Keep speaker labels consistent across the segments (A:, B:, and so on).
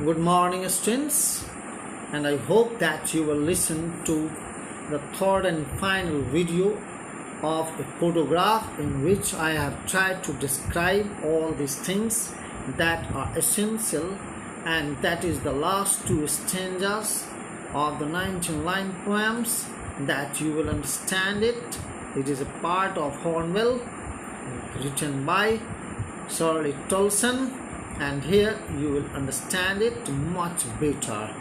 A: Good morning, students, and I hope that you will listen to the third and final video of a photograph in which I have tried to describe all these things that are essential, and that is the last two stanzas of the 19-line poems that you will understand it. It is a part of Hornwell written by Shirley Toulson, and here you will understand it much better.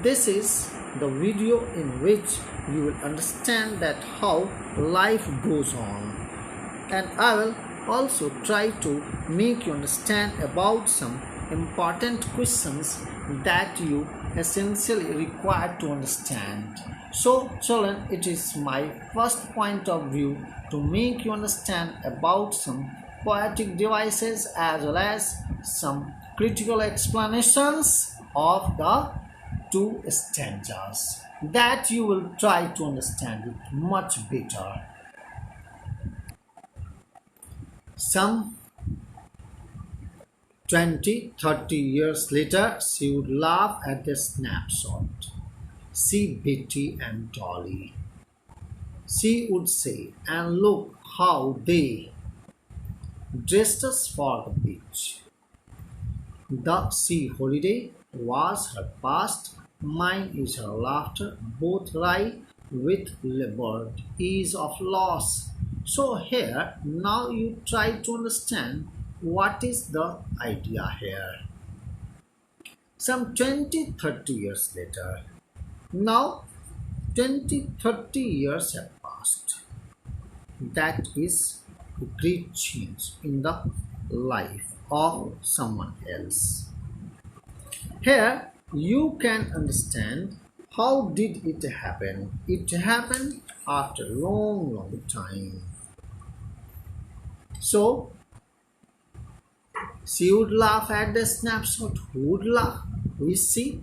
A: This is the video in which you will understand that how life goes on, and I will also try to make you understand about some important questions that you essentially require to understand. So children, it is my first point of view to make you understand about some poetic devices as well as some critical explanations of the two stanzas that you will try to understand it much better. Some 20-30 years later, she would laugh at the snapshot. See Betty and Dolly. She would say, and look how they dressed us for the beach. The sea holiday was her past, mine is her laughter, both wry with labored ease of loss. So here, now you try to understand what is the idea here. Some 20-30 years later, now 20-30 years have passed. That is a great change in the life of someone else. Here you can understand how did it happen. It happened after a long time. So she would laugh at the snapshot. Who would laugh? We see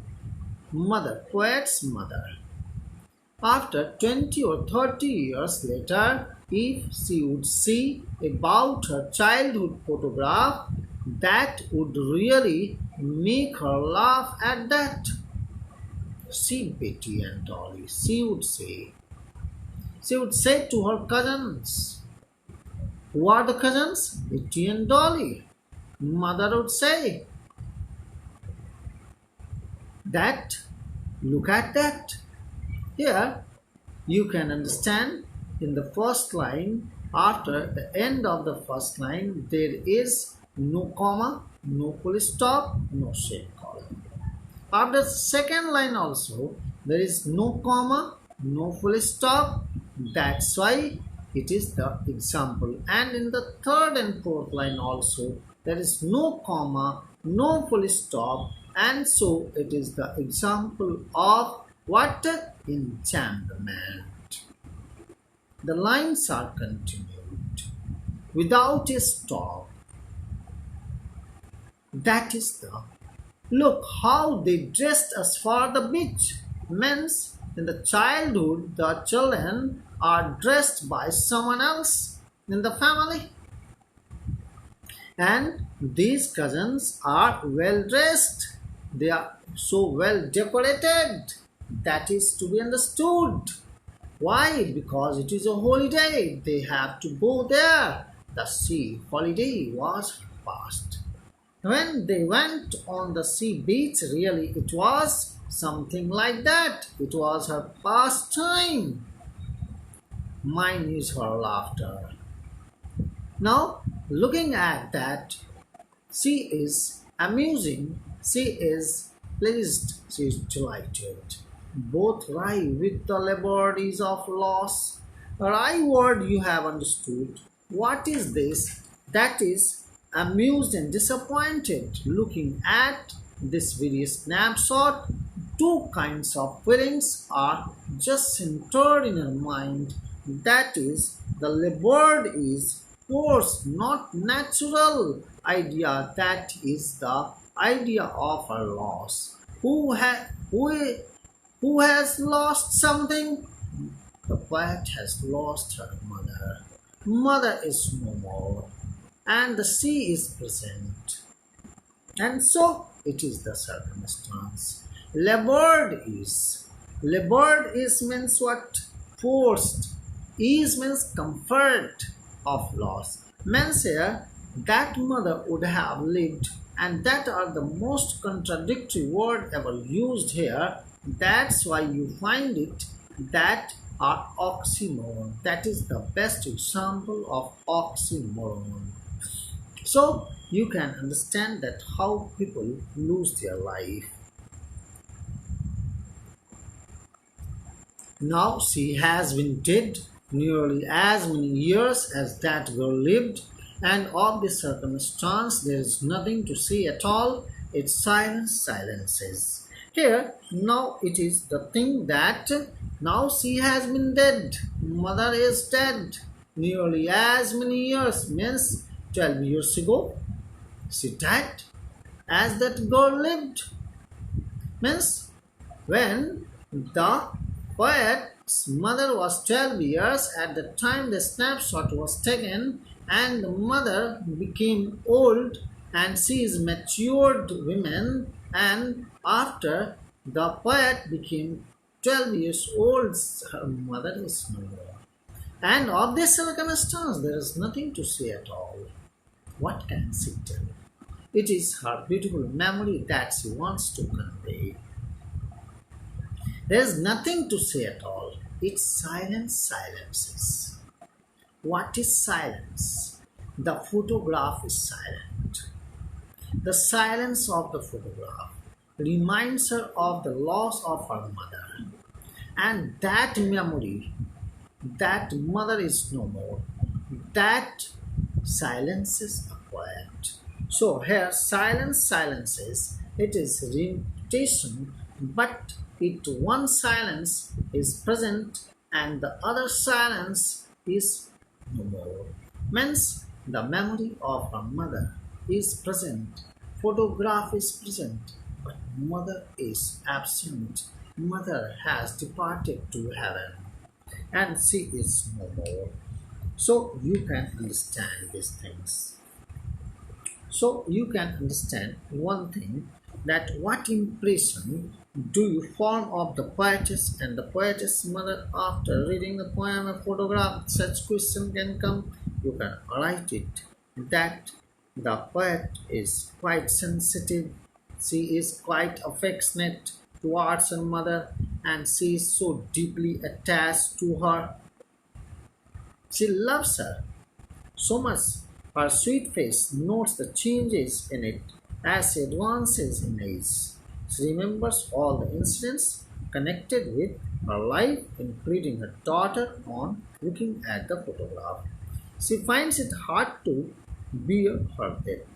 A: mother, poet's mother. After 20 or 30 years later, if she would see about her childhood photograph, that would really make her laugh at that. See Betty and Dolly, she would say to her cousins. Who are the cousins? Betty and Dolly. Mother would say that, look at that. Here you can understand in the first line, after the end of the first line, there is no comma, no full stop, no semicolon. After the second line also, there is no comma, no full stop. That's why it is the example. And in the third and fourth line also, there is no comma, no full stop, and so it is the example of what? Enchantment. The lines are continued without a stop. That is the look how they dressed us for the beach. Means in the childhood the children are dressed by someone else in the family, and these cousins are well dressed. They are so well decorated. That is to be understood. Why? Because it is a holiday. They have to go there. The sea holiday was past. When they went on the sea beach, really it was something like that. It was her pastime. Mine is her laughter. Now, looking at that, she is amusing, she is pleased, she is delighted. Both wry with the labours of loss. A wry word you have understood. What is this? That is amused and disappointed. Looking at this very snapshot, two kinds of feelings are just centered in her mind. That is, the labored is forced, not natural idea. That is the idea of her loss. Who has lost something? The poet has lost her mother. Mother is no more, and the sea is present. And so It is the circumstance. Labored is means what? Forced. Is means comfort of loss. Means here that mother would have lived, and that are the most contradictory word ever used here. That's why you find it that are oxymoron. That is the best example of oxymoron. So you can understand that how people lose their life. Now she has been dead nearly as many years as that girl lived, and of this circumstance there is nothing to say at all. It's silences. Here, now it is the thing that now she has been dead. Mother is dead nearly as many years, means 12 years ago. She died as that girl lived. Means when the poet's mother was 12 years at the time the snapshot was taken, and the mother became old and she is matured woman, and after the poet became 12 years old, her mother is no more. And of this circumstance there is nothing to say at all. What can she tell? It is her beautiful memory that she wants to convey. There is nothing to say at all. It's silences. What is silence? The photograph is silent. The silence of the photograph reminds her of the loss of her mother. And that memory, that mother is no more, that silences the poet. So here silences, it is repetition, but one silence is present and the other silence is no more. Means the memory of her mother is present, photograph is present, but mother is absent. Mother has departed to heaven and she is no more. So you can understand these things. So you can understand one thing, that what impression do you form of the poetess and the poetess mother after reading the poem or photograph? Such question can come. You can write it that the poet is quite sensitive. She is quite affectionate towards her mother and she is so deeply attached to her. She loves her so much. Her sweet face notes the changes in it as she advances in age. She remembers all the incidents connected with her life, including her daughter, on looking at the photograph. She finds it hard to bear her death.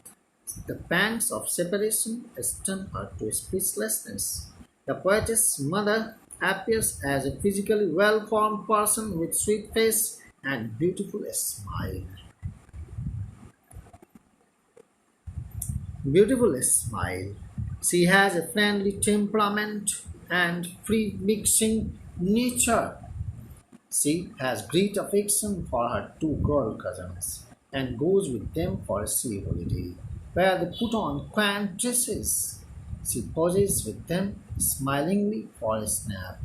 A: The pangs of separation stun her to speechlessness. The poetess mother appears as a physically well-formed person with sweet face and beautiful smile. Beautiful smile. She has a friendly temperament and free-mixing nature. She has great affection for her two girl cousins and goes with them for a sea holiday, where they put on quaint dresses. She poses with them smilingly for a snap.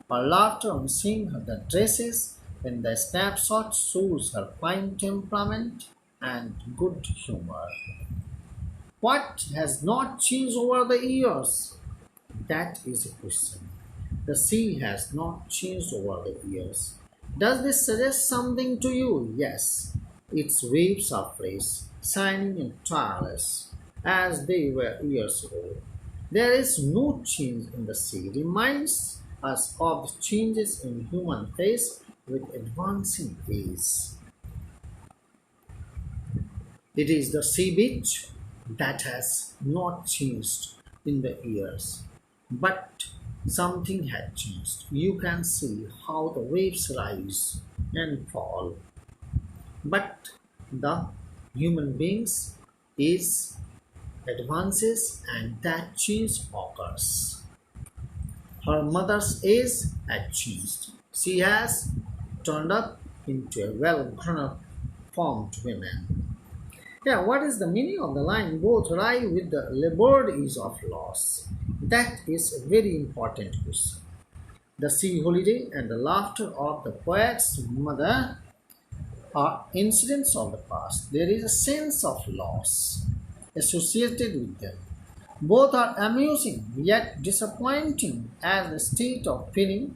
A: Her laughter on seeing the dresses when the snapshot shows her fine temperament and good humor. What has not changed over the years? That is a question. The sea has not changed over the years. Does this suggest something to you? Yes. Its waves are fresh, shining and tireless, as they were years ago. There is no change in the sea. Reminds us of the changes in human face with advancing age. It is the sea beach that has not changed in the years, but something had changed. You can see how the waves rise and fall, but the human beings is advances and that change occurs. Her mother's age had changed. She has turned up into a well grown up formed woman. Yeah, what is the meaning of the line? Both rhyme with the labored is of loss. That is a very important question. The sea holiday and the laughter of the poet's mother are incidents of the past. There is a sense of loss associated with them. Both are amusing yet disappointing, as the state of feeling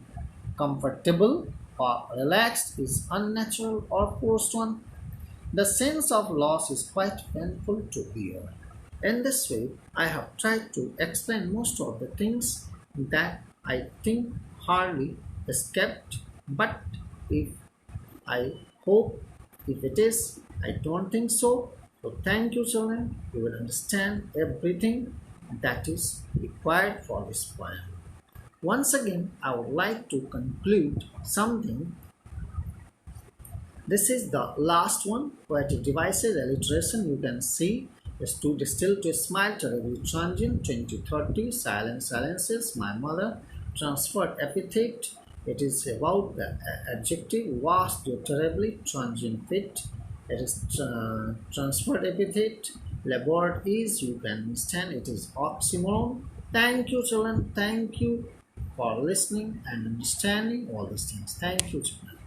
A: comfortable or relaxed is unnatural or forced one. The sense of loss is quite painful to bear. In this way, I have tried to explain most of the things that I think hardly escaped, but if I hope if it is, I don't think so. So thank you, children. You will understand everything that is required for this poem. Once again, I would like to conclude something. This is the last one. Poetic devices, alliteration, you can see is to distill to smile, terribly transient, 2030, silence, silences, my mother, transferred epithet. It is about the adjective, vast, terribly, transient fit. It is transferred epithet. Labored is, you can understand, it is oxymoron. Thank you, children. Thank you for listening and understanding all these things. Thank you, children.